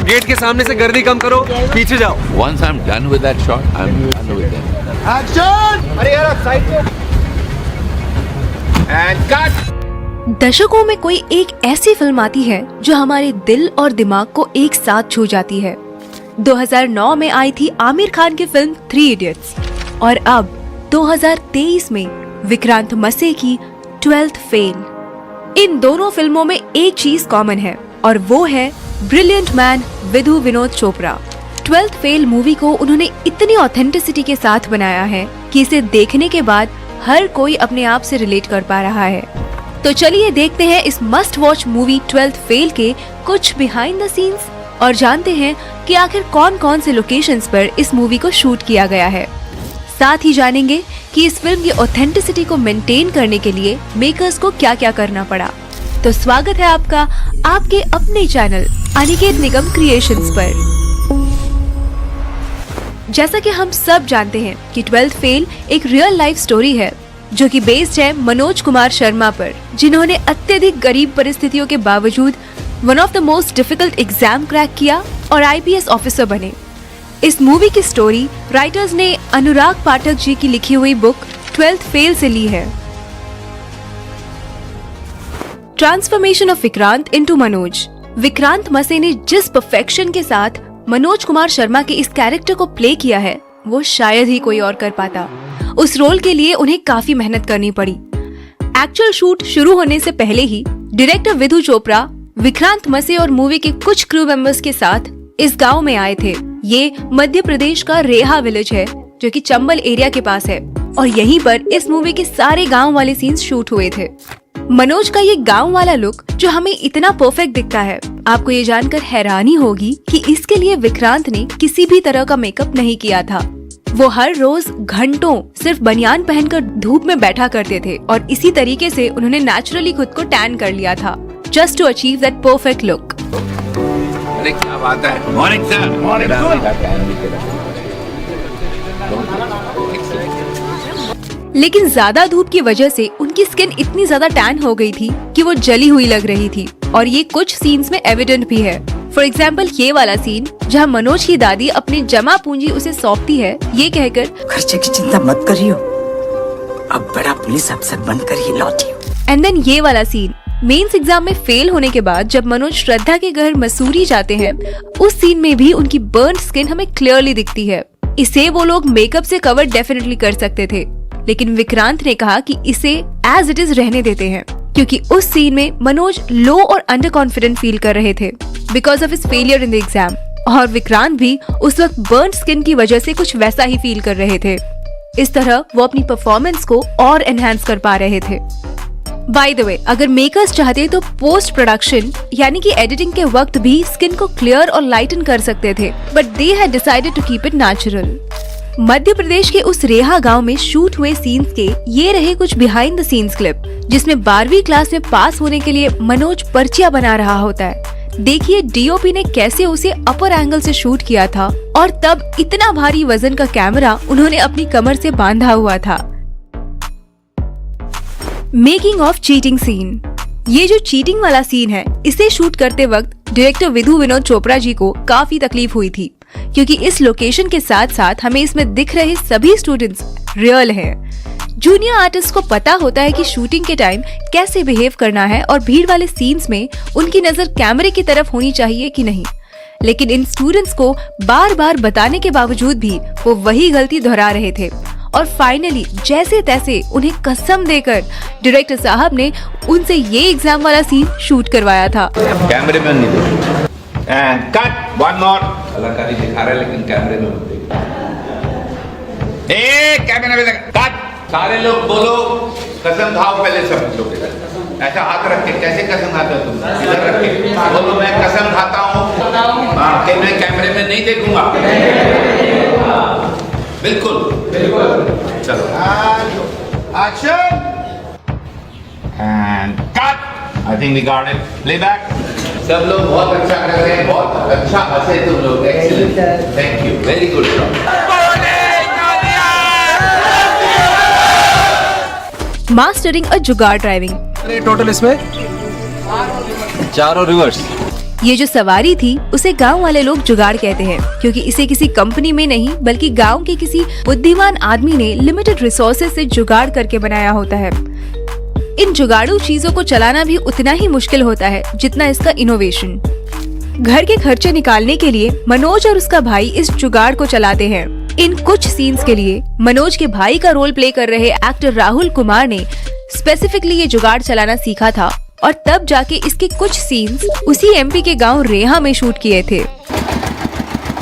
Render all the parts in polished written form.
Gate के सामने से गर्दी कम करो, पीछे जाओ। Once I'm done with that shot, I'm done with them. Action! अरे यार साइड पे। And cut. दशकों में कोई एक ऐसी फिल्म आती है जो हमारे दिल और दिमाग को एक साथ छू जाती है। 2009 में आई थी आमिर खान की फिल्म 3 इडियट्स और अब 2023 में विक्रांत मसे की 12th फेल। इन दोनों फिल्मों में एक चीज कॉमन है और वो है brilliant man Vidhu Vinod Chopra. 12th fail movie को उन्होंने इतनी ऑथेंटिसिटी के साथ बनाया है कि इसे देखने के बाद हर कोई अपने आप से रिलेट कर पा रहा है। तो चलिए देखते हैं इस must watch movie 12th fail के कुछ बिहाइंड द सीन्स और जानते हैं कि आखिर कौन कौन से लोकेशंस पर इस मूवी को शूट किया गया है। साथ ही जानेंगे कि इस फिल्म की ऑथेंटिसिटी को मेंटेन करने के लिए मेकर्स को क्या क्या करना पड़ा। तो स्वागत है आपका आपके अपने चैनल अनिकेत निगम क्रिएशंस पर। जैसा कि हम सब जानते हैं कि 12th फेल एक रियल लाइफ स्टोरी है जो कि बेस्ड है मनोज कुमार शर्मा पर, जिन्होंने अत्यधिक गरीब परिस्थितियों के बावजूद one of the most difficult exam crack किया और IPS ऑफिसर बने। इस मूवी की स्टोरी राइटर्स ने अनुराग पाठक जी की लिखी हुई बुक 12th फेल से ली है। Transformation of Vikrant into Manoj. Vikrant मसे ने जिस परफेक्शन के साथ मनोज कुमार शर्मा के इस कैरेक्टर को प्ले किया है वो शायद ही कोई और कर पाता। उस रोल के लिए उन्हें काफी मेहनत करनी पड़ी। एक्चुअल शूट शुरू होने से पहले ही डायरेक्टर विधु चोपड़ा विक्रांत मसे और मूवी के कुछ क्रू मेंबर्स के साथ इस गांव में आए थे। ये मध्य प्रदेश का रेहा विलेज है जो कि चंबल एरिया के पास है और यहीं पर इस मूवी के सारे गांव वाले सीन्स शूट हुए थे। मनोज का ये गांव वाला लुक जो हमें इतना परफेक्ट दिखता है, आपको ये जानकर हैरानी होगी कि इसके लिए विक्रांत ने किसी भी तरह का मेकअप नहीं किया था। वो हर रोज घंटों सिर्फ बनियान पहनकर धूप में बैठा करते थे और इसी तरीके से उन्होंने नेचुरली खुद को टैन कर लिया था just to achieve that perfect look. अरे क्या बात है? Morning sir. लेकिन ज्यादा धूप की वजह से उनकी स्किन इतनी ज्यादा टैन हो गई थी कि वो जली हुई लग रही थी और ये कुछ सीन्स में एविडेंट भी है। फॉर एग्जाम्पल ये वाला सीन जहाँ मनोज की दादी अपनी जमा पूंजी उसे सौंपती है ये कहकर, खर्चे की चिंता मत करियो, अब बड़ा पुलिस अफसर बनकर ही लौटियो। एंड देन ये वाला सीन मेंस एग्जाम में फेल होने के बाद जब मनोज श्रद्धा के घर मसूरी जाते हैं, उस सीन में भी उनकी बर्न स्किन हमें क्लियरली दिखती है। इसे वो लोग मेकअप से कवर डेफिनेटली कर सकते थे, लेकिन विक्रांत ने कहा कि इसे एज इट इज रहने देते हैं क्योंकि उस सीन में मनोज लो और अंडर कॉन्फिडेंट फील कर रहे थे because of his failure in the exam और विक्रांत भी उस वक्त बर्न स्किन की वजह से कुछ वैसा ही फील कर रहे थे। इस तरह वो अपनी परफॉर्मेंस को और एनहांस कर पा रहे थे। बाय द वे, अगर मेकर्स चाहते तो पोस्ट प्रोडक्शन यानी कि एडिटिंग के वक्त भी स्किन को क्लियर और लाइटन कर सकते थे, but they had decided to keep it natural. Madhya Pradesh के उस रेहा गांव में शूट हुए सीन्स के ये रहे कुछ बिहाइंड द सीन्स क्लिप जिसमें 12वीं क्लास में पास होने के लिए मनोज पर्चियां बना रहा होता है। देखिए DOP ने कैसे उसे अपर एंगल से शूट किया था और तब इतना भारी वजन का कैमरा उन्होंने अपनी कमर से बांधा हुआ था। Making of cheating scene. ये जो चीटिंग वाला सीन है इसे शूट करते वक्त डायरेक्टर विधु विनोद चोपड़ा जी को काफी तकलीफ हुई थी क्योंकि इस लोकेशन के साथ साथ हमें इसमें दिख रहे सभी स्टूडेंट्स रियल हैं। जूनियर आर्टिस्ट को पता होता है कि शूटिंग के टाइम कैसे बिहेव करना है और भीड़ वाले सीन्स में उनकी नजर कैमरे की तरफ होनी चाहिए कि नहीं, लेकिन इन स्टूडेंट्स को बार बार बताने के बावजूद भी वो वही गलती दोहरा रहे थे और फाइनली जैसे तैसे उन्हें कसम देकर डायरेक्टर साहब ने उनसे ये एग्जाम वाला सीन शूट करवाया था। कैमरे में नहीं देखो। And cut, one more. कलाकारी दिखा रहा है लेकिन कैमरे में मत देखो। कैमरे में कट। सारे लोग बोलो कसम खाओ पहले सब लोग। ऐसा हाथ रख के कैसे कसम खाते हो तुम? इधर रख के बोलो मैं कसम खाता हूँ। हाँ, कि मैं कैमरे में नहीं देखूंगा। बिल्कुल बिल्कुल। चलो action and cut. I think we got it. Playback. सब लोग बहुत अच्छा कर रहे हैं, बहुत अच्छा हंसे तुम लोग। Excellent, thank you, very good job. Mastering a jugaad driving. Total इसमें 4 और रिवर्स। ये जो सवारी थी उसे गांव वाले लोग जुगाड़ कहते हैं, क्योंकि इसे किसी कंपनी में नहीं बल्कि गांव के किसी बुद्धिमान आदमी ने लिमिटेड रिसोर्सेज से जुगाड़ करके बनाया होता है। इन जुगाड़ू चीजों को चलाना भी उतना ही मुश्किल होता है जितना इसका इनोवेशन। घर के खर्चे निकालने के लिए मनोज और उसका भाई इस जुगाड़ को चलाते हैं। इन कुछ सीन्स के लिए मनोज के भाई का रोल प्ले कर रहे एक्टर राहुल कुमार ने स्पेसिफिकली ये जुगाड़ चलाना सीखा था और तब जाके इसके कुछ सीन्स उसी एमपी के गांव रेहा में शूट किए थे।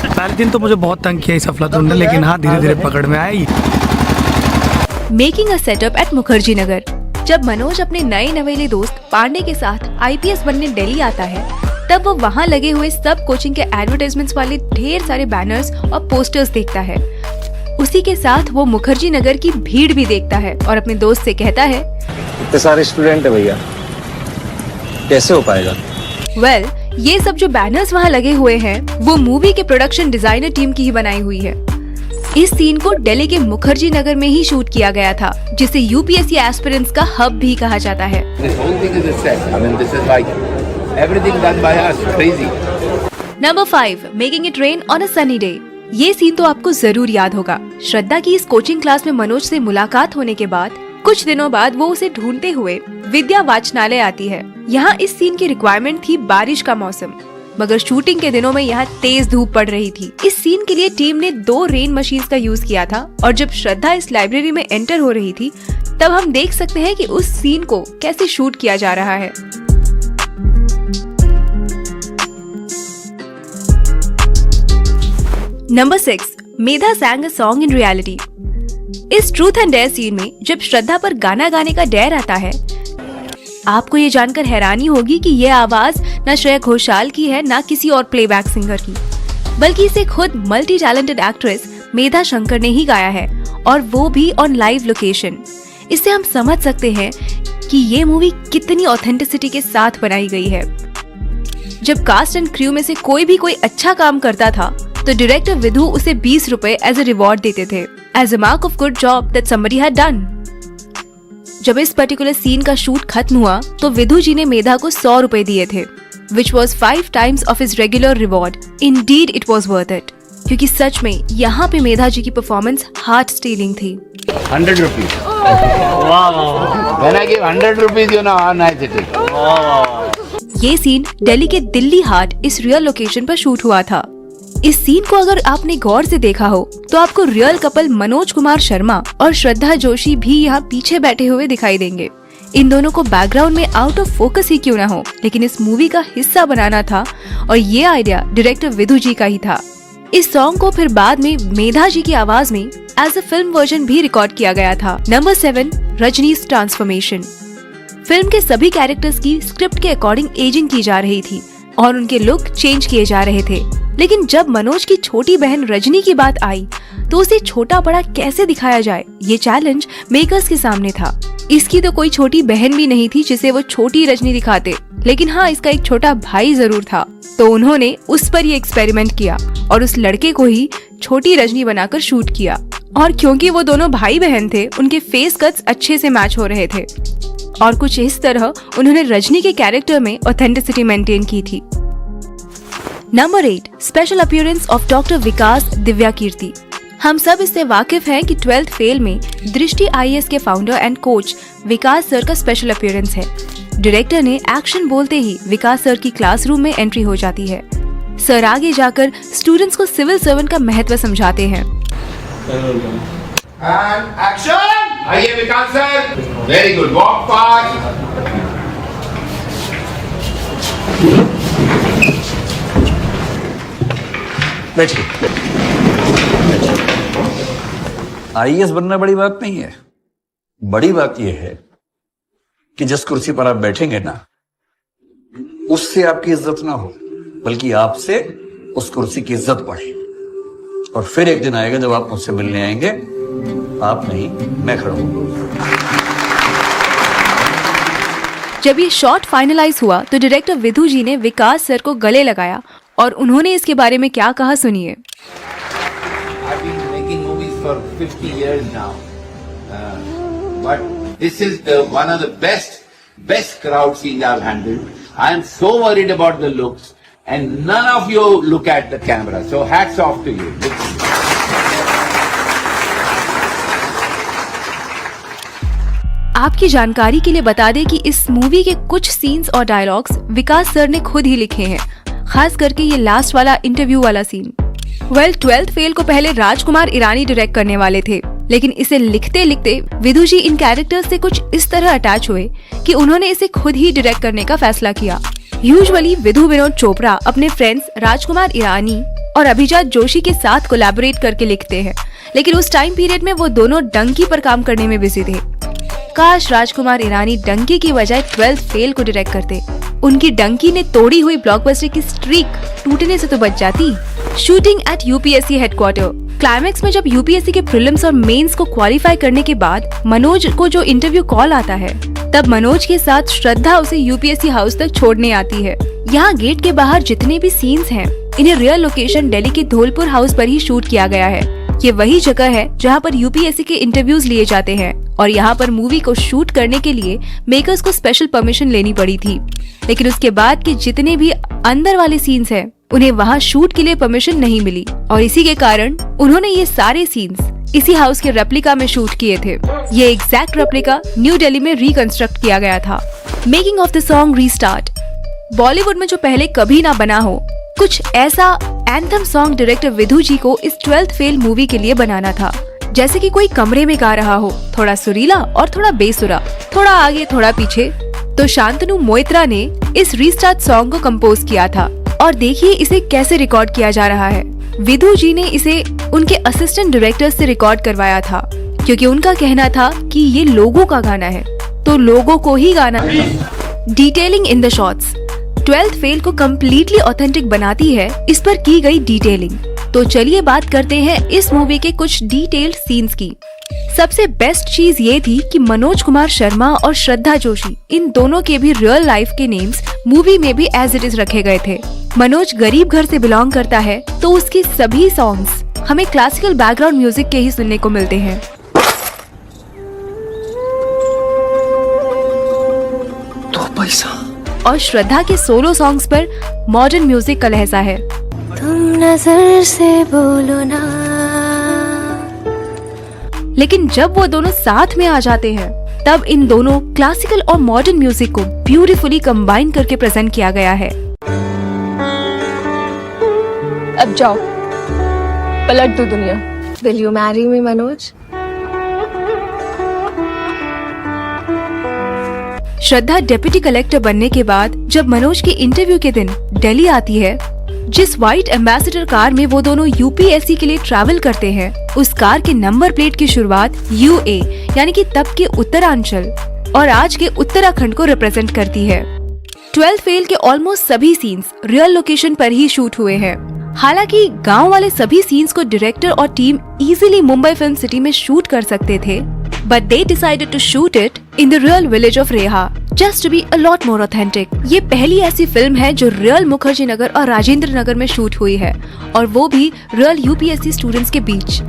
पहले दिन तो मुझे बहुत तंग किया इस अफलातून ने, लेकिन हाँ धीरे धीरे पकड़ में आई। Making a setup at Mukherjee Nagar. जब मनोज अपने नए नवेले दोस्त पांडे के साथ आईपीएस बनने दिल्ली आता है, तब वो वहाँ लगे हुए सब कोचिंग के एडवर्टाइजमेंट्स वाले ढेर सारे बैनर्स और पोस्टर्स देखता है। उसी के साथ वो मुखर्जी नगर की भीड़ भी देखता है और अपने दोस्त से कहता है, इतने सारे स्टूडेंट है भैया, कैसे हो पाएगा? वेल, ये सब जो बैनर्स वहाँ लगे हुए हैं वो मूवी के प्रोडक्शन डिजाइनर टीम की ही बनाई हुई है। इस सीन को दिल्ली के मुखर्जी नगर में ही शूट किया गया था, जिसे यूपीएससी एस्पिरेंट्स का हब भी कहा जाता है। Number 5, making it rain on a sunny day. ये सीन तो आपको जरूर याद होगा। श्रद्धा की इस कोचिंग क्लास में मनोज से मुलाकात होने के बाद कुछ दिनों बाद वो उसे ढूंढते हुए विद्या वाचनालय आती है। यहाँ इस सीन की रिक्वायरमेंट थी बारिश का मौसम, मगर शूटिंग के दिनों में यहाँ तेज धूप पड़ रही थी। इस सीन के लिए टीम ने 2 रेन मशीन्स का यूज किया था और जब श्रद्धा इस लाइब्रेरी में एंटर हो रही थी तब हम देख सकते हैं कि उस सीन को कैसे शूट किया जा रहा है। Number 6, Medha sang a song in reality। इस ट्रूथ एंड डेयर सीन में जब श्रद्धा पर गाना गाने का डेयर आता है, आपको ये जानकर हैरानी होगी कि ये आवाज न श्रेया घोषाल की है न किसी और प्लेबैक सिंगर की, बल्कि इसे खुद मल्टी टैलेंटेड एक्ट्रेस मेधा शंकर ने ही गाया है, और वो भी ऑन लाइव लोकेशन। इससे हम समझ सकते हैं कि ये मूवी कितनी ऑथेंटिसिटी के साथ बनाई गई है। जब कास्ट एंड क्रू में से कोई अच्छा काम करता था तो डायरेक्टर विधु उसे 20 रुपए एज अ रिवॉर्ड देते थे, as a mark of good job that somebody had done. जब इस पर्टिकुलर सीन का शूट खत्म हुआ तो विधु जी ने मेधा को 100 रुपए दिए थे, which was 5 times of his regular reward. Indeed, it was worth it. क्योंकि सच में यहाँ पे मेधा जी की परफॉर्मेंस हार्ट स्टीलिंग थी। 100 rupees. Wow. When I give 100 rupees, you know how nice it is. Wow. ये सीन दिल्ली के दिल्ली हाट इस रियल लोकेशन पर शूट हुआ था। इस सीन को अगर आपने गौर से देखा हो तो आपको रियल कपल मनोज कुमार शर्मा और श्रद्धा जोशी भी यहाँ पीछे बैठे हुए दिखाई देंगे। इन दोनों को बैकग्राउंड में आउट ऑफ फोकस ही क्यों ना हो, लेकिन इस मूवी का हिस्सा बनाना था और ये आइडिया डायरेक्टर विधु जी का ही था। इस सॉन्ग को फिर बाद में मेधा जी की आवाज में एज अ फिल्म वर्जन भी रिकॉर्ड किया गया था। Number 7, Rajneesh transformation. फिल्म के सभी कैरेक्टर्स की स्क्रिप्ट के अकॉर्डिंग एजिंग की जा रही थी और उनके लुक चेंज किए जा रहे थे, लेकिन जब मनोज की छोटी बहन रजनी की बात आई तो उसे छोटा बड़ा कैसे दिखाया जाए, ये चैलेंज मेकर्स के सामने था। इसकी तो कोई छोटी बहन भी नहीं थी जिसे वो छोटी रजनी दिखाते, लेकिन हाँ इसका एक छोटा भाई जरूर था, तो उन्होंने उस पर ये एक्सपेरिमेंट किया और उस लड़के को ही छोटी रजनी बनाकर शूट किया। और क्योंकि वो दोनों भाई बहन थे, उनके फेस कट्स अच्छे से मैच हो रहे थे और कुछ इस तरह उन्होंने रजनी के कैरेक्टर में ऑथेंटिसिटी मेंटेन की थी। Number 8, special appearance of doctor Vikas Divyakirti. हम सब इससे वाकिफ हैं कि 12th फेल में दृष्टि आईएएस के founder and coach Vikas sir का स्पेशल अपीयरेंस है। डायरेक्टर ने एक्शन बोलते ही विकास सर की क्लासरूम में एंट्री हो जाती है। सर आगे जाकर स्टूडेंट्स को सिविल सर्वेंट का महत्व समझाते हैं। And action! आइए Vikas sir, very good, walk fast. बैठिए। आईएएस बनना बड़ी बात नहीं है। बड़ी बात यह है कि जिस कुर्सी पर आप बैठेंगे ना, उससे आपकी इज्जत ना हो, बल्कि आपसे उस कुर्सी की इज्जत बढ़े। और फिर एक दिन आएगा जब आप मुझसे मिलने आएंगे, आप नहीं मैं खड़ा हूं। जब ये शॉट फाइनलाइज हुआ तो डायरेक्टर विधु जी ने विकास सर को गले लगाया और उन्होंने इसके बारे में क्या कहा, सुनिए। I've been making movies for 50 years now, but this is one of the best crowd scenes I've handled. I am so worried about the looks and none of you look at the camera. So hats off to you. आपकी जानकारी के लिए बता दें कि इस movie के कुछ सीन्स और डायलॉग्स विकास सर ने खुद ही लिखे हैं, खास करके ये लास्ट वाला इंटरव्यू वाला सीन। 12th फेल को पहले राजकुमार ईरानी डायरेक्ट करने वाले थे, लेकिन इसे लिखते लिखते विधु जी इन कैरेक्टर्स से कुछ इस तरह अटैच हुए कि उन्होंने इसे खुद ही डायरेक्ट करने का फैसला किया। यूजुअली विधु विनोद चोपड़ा अपने फ्रेंड्स राजकुमार ईरानी और अभिजात जोशी के साथ कोलैबोरेट करके लिखते हैं, लेकिन उस टाइम पीरियड में वो दोनों डंकी पर काम करने में बिजी थे। काश राजकुमार ईरानी डंकी की बजाय 12th फेल को डायरेक्ट करते। उनकी डंकी ने तोड़ी हुई ब्लॉकबस्टर की स्ट्रीक टूटने से तो बच जाती। Shooting at UPSC headquarter. Climax में जब यूपीएससी के प्रीलिम्स और मेंस को क्वालिफाई करने के बाद मनोज को जो इंटरव्यू कॉल आता है, तब मनोज के साथ श्रद्धा उसे यूपीएससी हाउस तक छोड़ने आती है। यहाँ गेट के बाहर जितने भी सीन्स हैं, इन्हें रियल लोकेशन दिल्ली के धौलपुर हाउस पर ही शूट किया गया है। ये वही जगह है जहाँ पर यूपीएससी के इंटरव्यूज लिए जाते हैं और यहाँ पर मूवी को शूट करने के लिए मेकर्स को स्पेशल परमिशन लेनी पड़ी थी। लेकिन उसके बाद के जितने भी अंदर वाले सीन्स हैं, उन्हें वहाँ शूट के लिए परमिशन नहीं मिली और इसी के कारण उन्होंने ये सारे सीन्स इसी हाउस के रेप्लिका में शूट किए थे। ये एग्जैक्ट रेप्लिका न्यू दिल्ली में रिकंस्ट्रक्ट किया गया था। Making of the song restart. Bollywood में जो पहले कभी ना बना हो, कुछ ऐसा एंथम सॉन्ग डायरेक्टर विधु जी को इस 12th फेल मूवी के लिए बनाना था। जैसे कि कोई कमरे में गा रहा हो, थोड़ा सुरीला और थोड़ा बेसुरा, थोड़ा आगे थोड़ा पीछे। तो शांतनु मोइत्रा ने इस रीस्टार्ट सॉन्ग को कंपोज किया था और देखिए इसे कैसे रिकॉर्ड किया जा रहा है। विधु जी ने इसे उनके असिस्टेंट डायरेक्टर से रिकॉर्ड करवाया था, क्योंकि उनका कहना था कि ये लोगों का गाना है, तो लोगों को ही गाना है। Detailing in the shots. 12th fail को कम्प्लीटली ऑथेंटिक बनाती है इस पर की गई डिटेलिंग। तो चलिए बात करते हैं इस मूवी के कुछ डिटेल्ड सीन्स की। सबसे बेस्ट चीज ये थी कि मनोज कुमार शर्मा और श्रद्धा जोशी, इन दोनों के भी रियल लाइफ के नेम्स मूवी में भी एज इट इज रखे गए थे। मनोज गरीब घर से बिलोंग करता है, तो उसके सभी सॉन्ग्स हमें क्लासिकल बैकग्राउंड म्यूजिक के ही सुनने को मिलते हैं। तो पैसा और श्रद्धा के सोलो सॉन्ग्स पर मॉडर्न म्यूजिक का लहजा है। तुम नजर से बोलो ना। लेकिन जब वो दोनों साथ में आ जाते हैं, तब इन दोनों क्लासिकल और मॉडर्न म्यूजिक को ब्यूटीफुली कंबाइन करके प्रेजेंट किया गया है। अब जाओ, पलट दो दुनिया। Will you marry me, Manoj? Shraddha deputy collector बनने के बाद जब मनोज के इंटरव्यू के दिन दिल्ली आती है, जिस व्हाइट एम्बेसडर कार में वो दोनों यूपीएससी के लिए ट्रैवल करते हैं, उस कार के नंबर प्लेट की शुरुआत यूए यानी कि तब के उत्तरांचल और आज के उत्तराखंड को रिप्रेजेंट करती है। 12th फेल के ऑलमोस्ट सभी सीन्स रियल लोकेशन पर ही शूट हुए हैं। हालांकि गांव वाले सभी सीन्स को डायरेक्टर और team easily Mumbai film city में शूट कर सकते थे, but they decided to shoot it in the real village of Reha, just to be a lot more authentic. ये पहली ऐसी फिल्म है जो रियल मुखर्जी नगर और राजेंद्र नगर में शूट हुई है, और वो भी रियल यूपीएससी स्टूडेंट्स के बीच।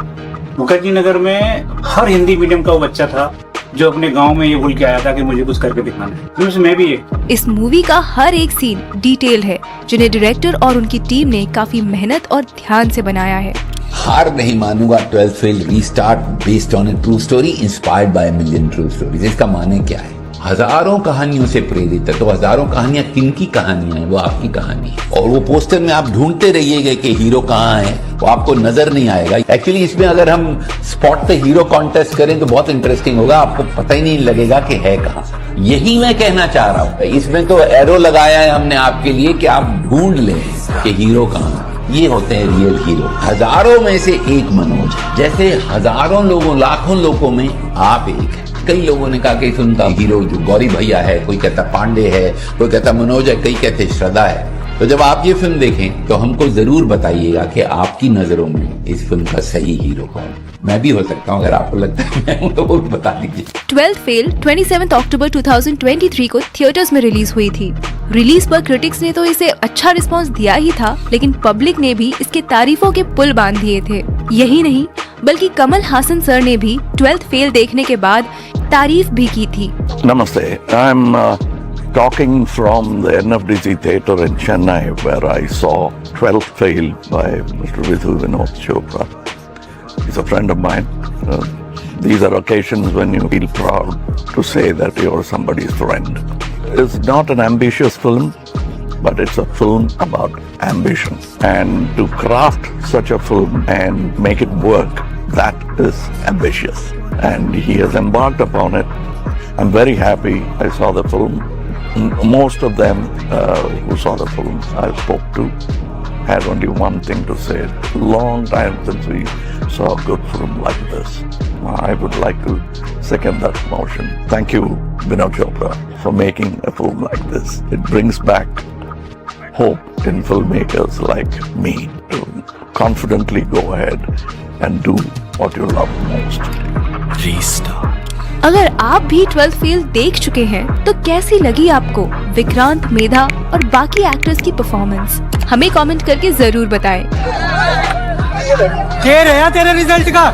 मुखर्जी नगर में हर हिंदी मीडियम का वो बच्चा था जो अपने गांव में ये बोल के आया था कि मुझे कुछ करके दिखाना है, उसमें भी एक। इस मूवी का हर एक सीन डिटेल है, जिन्हें डायरेक्टर और उनकी टीम ने काफी मेहनत और ध्यान से बनाया है। हार नहीं मानूंगा 12th fail restart based on A true story inspired by million true stories. इसका माने क्या है? हजारों कहानियों से प्रेरित है, तो हजारों कहानियां किनकी कहानियां हैं? वो आपकी कहानी है। और वो पोस्टर में आप ढूंढते रहिएगा कि हीरो कहाँ है, वो आपको नजर नहीं आएगा। एक्चुअली इसमें अगर हम स्पॉट पे हीरो कॉन्टेस्ट करें तो बहुत इंटरेस्टिंग होगा, आपको पता ही नहीं लगेगा कि है कहाँ। यही मैं कहना चाह रहा हूँ। इसमें तो एरो लगाया है हमने आपके लिए कि आप ढूंढ लें कि हीरो कहाँ है। ये होते हैं रियल हीरो। हजारों में से एक मनोज, जैसे हजारों लोगों लाखों लोगों में आप एक है। कई लोगों ने कहा कि उनका हीरो जो गौरी भैया है, कोई कहता पांडे है, कोई कहता मनोज है, कई कहते श्रद्धा है। तो जब आप ये फिल्म देखें तो हमको जरूर बताइएगा कि आपकी नजरों में इस फिल्म का सही हीरो कौन। मैं भी हो सकता हूँ, अगर आपको लगता है मैं हूँ तो वो भी बता दीजिए। 12th फेल 27 अक्टूबर 2023 को थिएटर्स में रिलीज हुई थी। रिलीज पर क्रिटिक्स ने तो इसे अच्छा रिस्पांस दिया ही था, लेकिन पब्लिक ने भी इसके तारीफों के पुल बांध दिए थे। यही नहीं, बल्कि कमल हासन सर ने भी 12th फेल देखने के बाद तारीफ भी की थी। नमस्ते, I am talking from the NFDC theatre in Chennai, where I saw 12th Fail by Mr. Vidhu Vinod Chopra. He's a friend of mine. These are occasions when you feel proud to say that you're somebody's friend. It's not an ambitious film, but it's a film about ambition. And to craft such a film and make it work, that is ambitious. And he has embarked upon it. I'm very happy I saw the film. Most of them who saw the film I spoke to had only one thing to say. Long time since we saw a good film like this. I would like to second that motion. Thank you, Vinod Chopra, for making a film like this. It brings back hope in filmmakers like me to confidently go ahead and do what you love most. Restart. अगर आप भी 12th fail देख चुके हैं तो कैसी लगी आपको विक्रांत, मेधा और बाकी एक्टर्स की परफॉर्मेंस? हमें कमेंट करके जरूर बताएं। क्या रहा तेरे रिजल्ट का?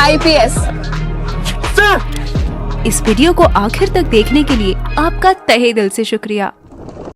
IPS। इस वीडियो को आखिर तक देखने के लिए आपका तहे दिल से शुक्रिया।